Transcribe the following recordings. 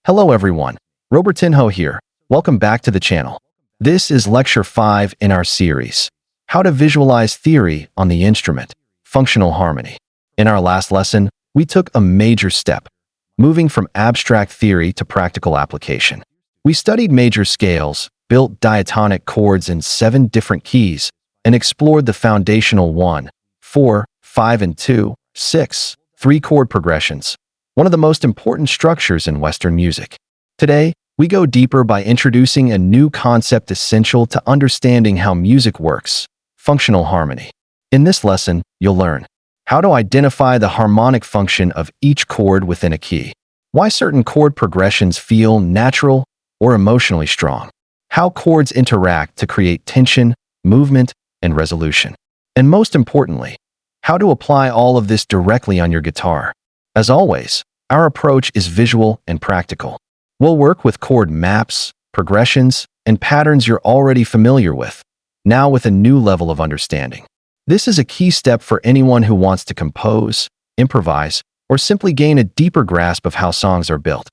Hello everyone, Robertinho here. Welcome back to the channel. This is Lecture 5 in our series, How to Visualize Theory on the Instrument, Functional Harmony. In our last lesson, we took a major step, moving from abstract theory to practical application. We studied major scales, built diatonic chords in 7 different keys, and explored the foundational 1, 4, 5, and 2, 6, 3 chord progressions, one of the most important structures in Western music. Today, we go deeper by introducing a new concept essential to understanding how music works, functional harmony. In this lesson, you'll learn how to identify the harmonic function of each chord within a key, why certain chord progressions feel natural or emotionally strong, how chords interact to create tension, movement, and resolution, and most importantly, how to apply all of this directly on your guitar. As always, our approach is visual and practical. We'll work with chord maps, progressions, and patterns you're already familiar with, now with a new level of understanding. This is a key step for anyone who wants to compose, improvise, or simply gain a deeper grasp of how songs are built,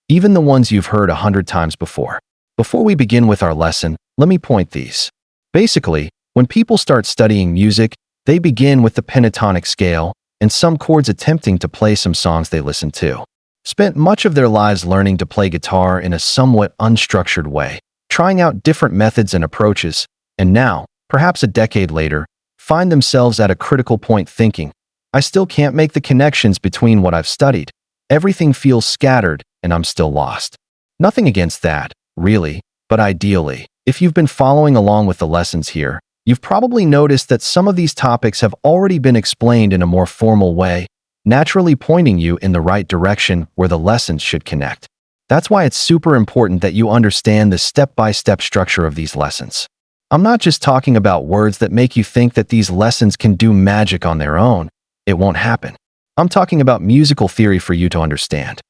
even the ones you've heard 100 times before. Before we begin with our lesson, let me point these. Basically, when people start studying music, they begin with the pentatonic scale, and some chords attempting to play some songs they listen to. Spent much of their lives learning to play guitar in a somewhat unstructured way, trying out different methods and approaches, and now, perhaps a decade later, find themselves at a critical point thinking, I still can't make the connections between what I've studied. Everything feels scattered, and I'm still lost. Nothing against that, really, but ideally, if you've been following along with the lessons here, you've probably noticed that some of these topics have already been explained in a more formal way, naturally pointing you in the right direction where the lessons should connect. That's why it's super important that you understand the step-by-step structure of these lessons. I'm not just talking about words that make you think that these lessons can do magic on their own. It won't happen. I'm talking about musical theory for you to understand.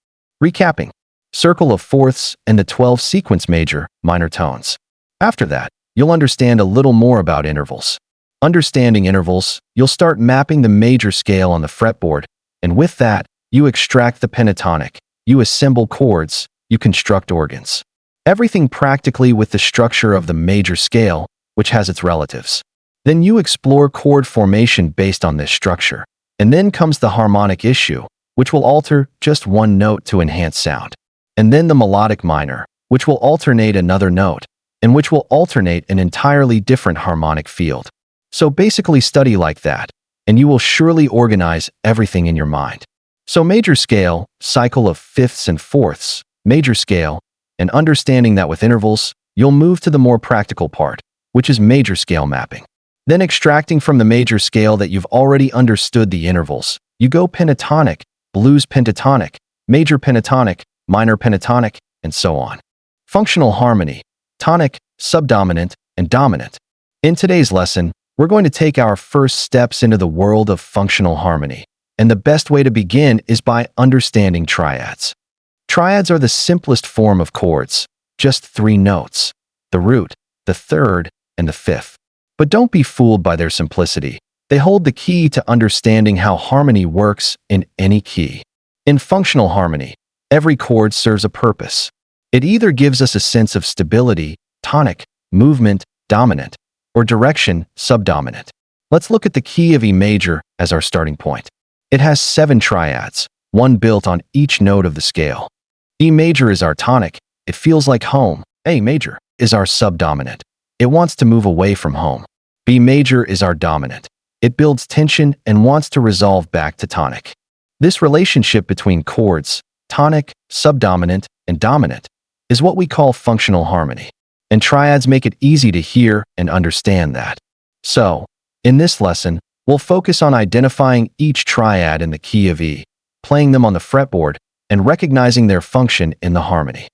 Recapping: circle of fourths and the 12 sequence major, minor tones. After that, you'll understand a little more about intervals. Understanding intervals, you'll start mapping the major scale on the fretboard, and with that, you extract the pentatonic, you assemble chords, you construct organs. Everything practically with the structure of the major scale, which has its relatives. Then you explore chord formation based on this structure. And then comes the harmonic issue, which will alter just one note to enhance sound. And then the melodic minor, which will alternate another note, and which will alternate an entirely different harmonic field. So basically study like that, and you will surely organize everything in your mind. So major scale, cycle of fifths and fourths, major scale, and understanding that with intervals, you'll move to the more practical part, which is major scale mapping. Then extracting from the major scale that you've already understood the intervals, you go pentatonic, blues pentatonic, major pentatonic, minor pentatonic, and so on. Functional harmony, tonic, subdominant, and dominant. In today's lesson, we're going to take our first steps into the world of functional harmony, and the best way to begin is by understanding triads. Triads are the simplest form of chords, just 3 notes, the root, the third, and the fifth. But don't be fooled by their simplicity. They hold the key to understanding how harmony works in any key. In functional harmony, every chord serves a purpose. It either gives us a sense of stability, tonic, movement, dominant, or direction, subdominant. Let's look at the key of E major as our starting point. It has 7 triads, one built on each note of the scale. E major is our tonic. It feels like home. A major is our subdominant. It wants to move away from home. B major is our dominant. It builds tension and wants to resolve back to tonic. This relationship between chords, tonic, subdominant, and dominant, is what we call functional harmony. And triads make it easy to hear and understand that. So, in this lesson, we'll focus on identifying each triad in the key of E, playing them on the fretboard, and recognizing their function in the harmony.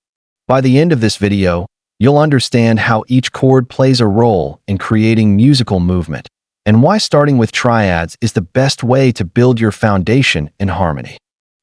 By the end of this video, you'll understand how each chord plays a role in creating musical movement, and why starting with triads is the best way to build your foundation in harmony.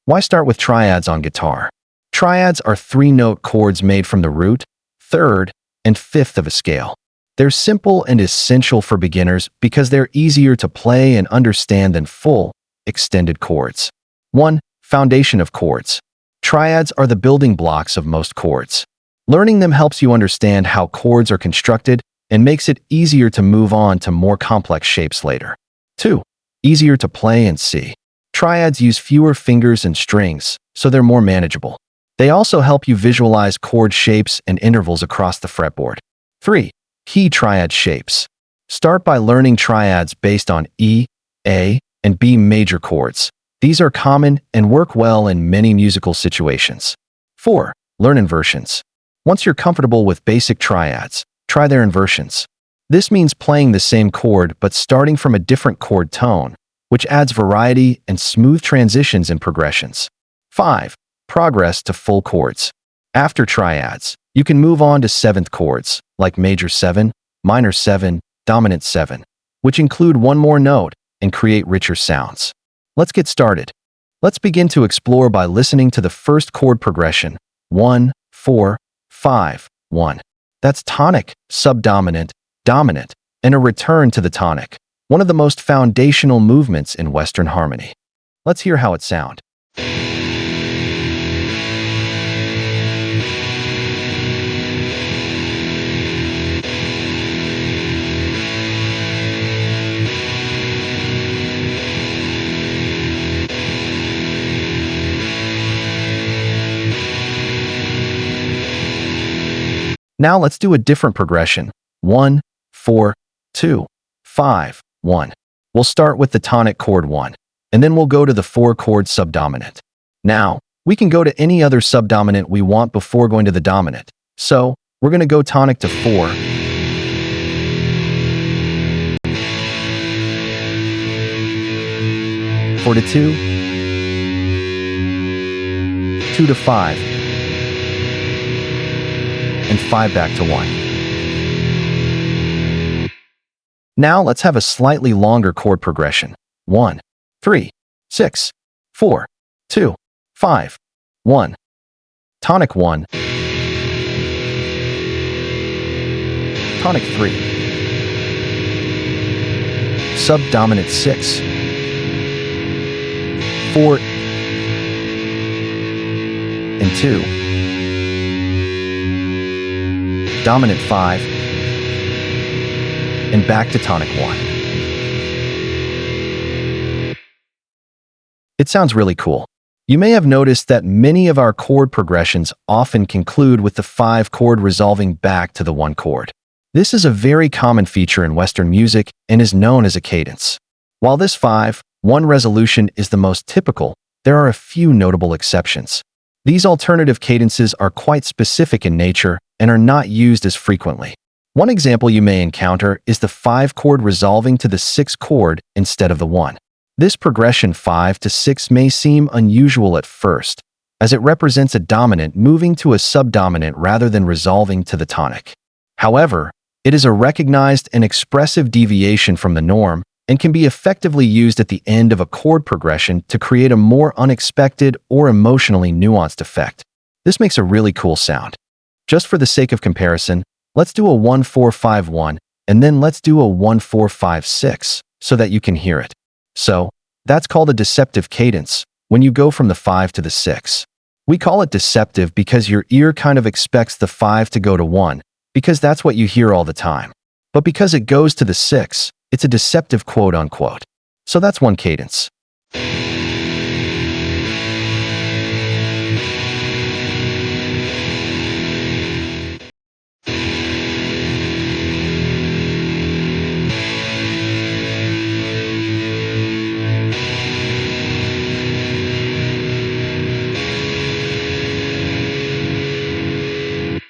Why start with triads on guitar? Triads are 3-note chords made from the root, third, and fifth of a scale. They're simple and essential for beginners because they're easier to play and understand than full, extended chords. 1. Foundation of chords. Triads are the building blocks of most chords. Learning them helps you understand how chords are constructed and makes it easier to move on to more complex shapes later. 2. Easier to play and see. Triads use fewer fingers and strings, so they're more manageable. They also help you visualize chord shapes and intervals across the fretboard. 3. Key triad shapes. Start by learning triads based on E, A, and B major chords. These are common and work well in many musical situations. 4. Learn inversions. Once you're comfortable with basic triads, try their inversions. This means playing the same chord but starting from a different chord tone, which adds variety and smooth transitions in progressions. 5. Progress to full chords. After triads, you can move on to seventh chords, like major 7, minor 7, dominant 7, which include one more note and create richer sounds. Let's get started. Let's begin to explore by listening to the first chord progression, 1, 4, 5, 1. That's tonic, subdominant, dominant, and a return to the tonic, one of the most foundational movements in Western harmony. Let's hear how it sounds. Now let's do a different progression, 1, 4, 2, 5, 1. We'll start with the tonic chord 1, and then we'll go to the 4-chord subdominant. Now, we can go to any other subdominant we want before going to the dominant. So, we're going to go tonic to 4, 4 to 2, 2 to 5, and 5 back to 1. Now let's have a slightly longer chord progression. 1, 3, 6, 4, 2, 5, 1. Tonic 1, tonic 3, subdominant 6, 4, and 2, dominant 5, and back to tonic 1. It sounds really cool. You may have noticed that many of our chord progressions often conclude with the 5 chord resolving back to the 1 chord. This is a very common feature in Western music and is known as a cadence. While this 5-1 resolution is the most typical, there are a few notable exceptions. These alternative cadences are quite specific in nature and are not used as frequently. One example you may encounter is the 5 chord resolving to the 6 chord instead of the 1. This progression 5 to 6 may seem unusual at first, as it represents a dominant moving to a subdominant rather than resolving to the tonic. However, it is a recognized and expressive deviation from the norm and can be effectively used at the end of a chord progression to create a more unexpected or emotionally nuanced effect. This makes a really cool sound. Just for the sake of comparison, let's do a 1-4-5-1 and then let's do a 1-4-5-6 so that you can hear it. So, that's called a deceptive cadence when you go from the 5 to the 6. We call it deceptive because your ear kind of expects the 5 to go to 1 because that's what you hear all the time. But because it goes to the 6, it's a deceptive quote-unquote. So that's one cadence.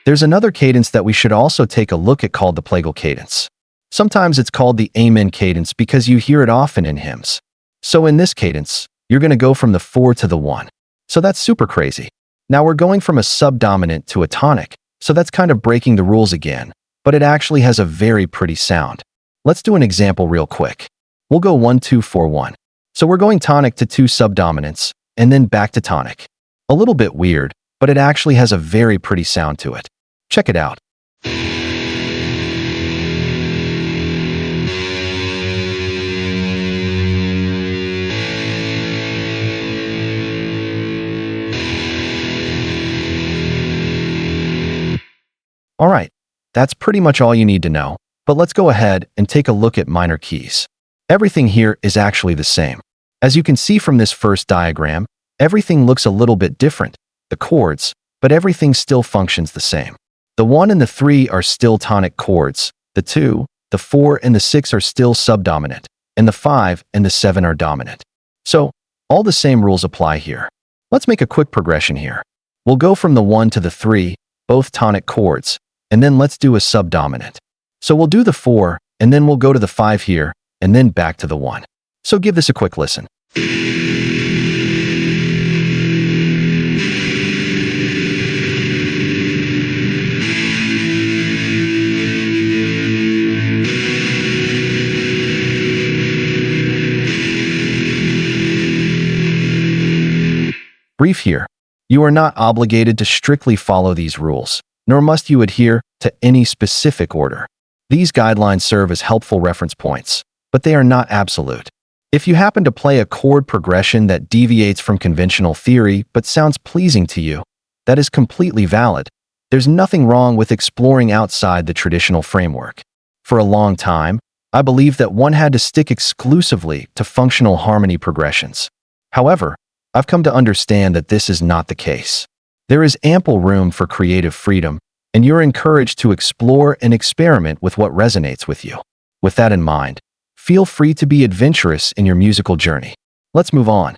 There's another cadence that we should also take a look at called the plagal cadence. Sometimes it's called the Amen cadence because you hear it often in hymns. So in this cadence, you're going to go from the 4 to the 1. So that's super crazy. Now we're going from a subdominant to a tonic, so that's kind of breaking the rules again, but it actually has a very pretty sound. Let's do an example real quick. We'll go 1-2-4-1. So we're going tonic to 2 subdominants, and then back to tonic. A little bit weird, but it actually has a very pretty sound to it. Check it out. Alright, that's pretty much all you need to know, but let's go ahead and take a look at minor keys. Everything here is actually the same. As you can see from this first diagram, everything looks a little bit different, the chords, but everything still functions the same. The 1 and the 3 are still tonic chords, the 2, the 4 and the 6 are still subdominant, and the 5 and the 7 are dominant. So, all the same rules apply here. Let's make a quick progression here. We'll go from the 1 to the 3, both tonic chords, and then let's do a subdominant. So we'll do the 4, and then we'll go to the 5 here, and then back to the 1. So give this a quick listen. Brief here. You are not obligated to strictly follow these rules, nor must you adhere to any specific order. These guidelines serve as helpful reference points, but they are not absolute. If you happen to play a chord progression that deviates from conventional theory but sounds pleasing to you, that is completely valid. There's nothing wrong with exploring outside the traditional framework. For a long time, I believed that one had to stick exclusively to functional harmony progressions. However, I've come to understand that this is not the case. There is ample room for creative freedom, and you're encouraged to explore and experiment with what resonates with you. With that in mind, feel free to be adventurous in your musical journey. Let's move on.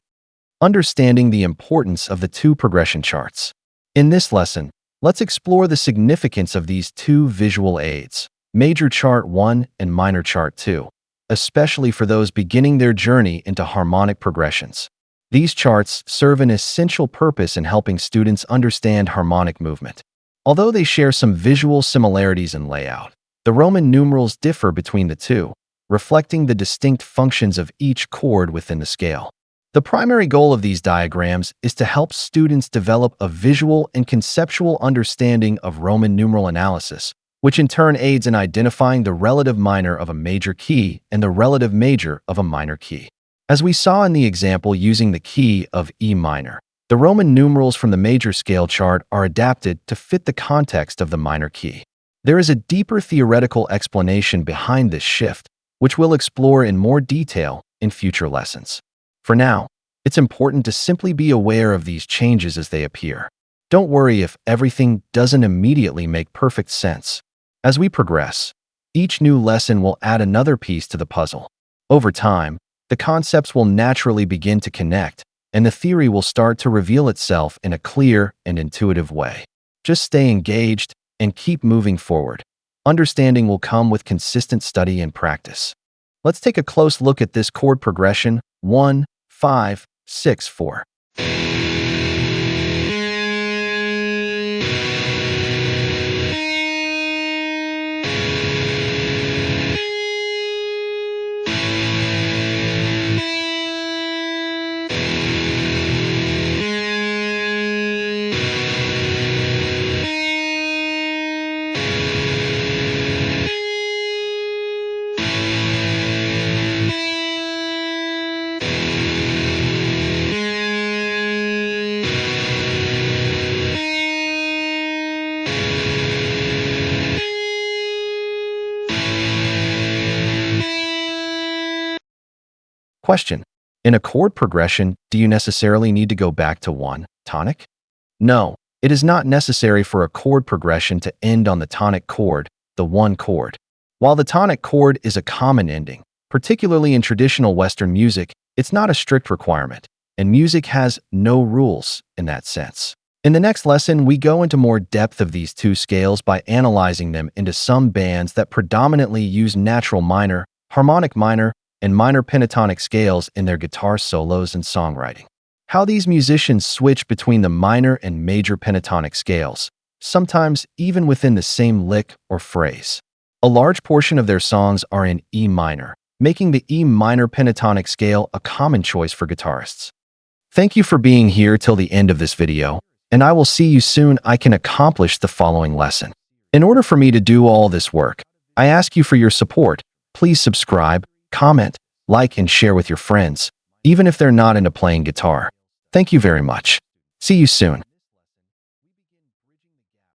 Understanding the importance of the two progression charts. In this lesson, let's explore the significance of these two visual aids, major chart 1 and minor chart 2, especially for those beginning their journey into harmonic progressions. These charts serve an essential purpose in helping students understand harmonic movement. Although they share some visual similarities in layout, the Roman numerals differ between the two, reflecting the distinct functions of each chord within the scale. The primary goal of these diagrams is to help students develop a visual and conceptual understanding of Roman numeral analysis, which in turn aids in identifying the relative minor of a major key and the relative major of a minor key. As we saw in the example using the key of E minor, the Roman numerals from the major scale chart are adapted to fit the context of the minor key. There is a deeper theoretical explanation behind this shift, which we'll explore in more detail in future lessons. For now, it's important to simply be aware of these changes as they appear. Don't worry if everything doesn't immediately make perfect sense. As we progress, each new lesson will add another piece to the puzzle. Over time, the concepts will naturally begin to connect, and the theory will start to reveal itself in a clear and intuitive way. Just stay engaged and keep moving forward. Understanding will come with consistent study and practice. Let's take a close look at this chord progression: 1, 5, 6, 4. Question: in a chord progression, do you necessarily need to go back to 1 tonic? No, it is not necessary for a chord progression to end on the tonic chord, the 1 chord. While the tonic chord is a common ending, particularly in traditional Western music, it's not a strict requirement, and music has no rules in that sense. In the next lesson, we go into more depth of these two scales by analyzing them into some bands that predominantly use natural minor, harmonic minor, and minor pentatonic scales in their guitar solos and songwriting. How these musicians switch between the minor and major pentatonic scales, sometimes even within the same lick or phrase. A large portion of their songs are in E minor, making the E minor pentatonic scale a common choice for guitarists. Thank you for being here till the end of this video, and I will see you soon. I can accomplish the following lesson. In order for me to do all this work, I ask you for your support. Please subscribe, comment, like, and share with your friends, even if they're not into playing guitar. Thank you very much. See you soon.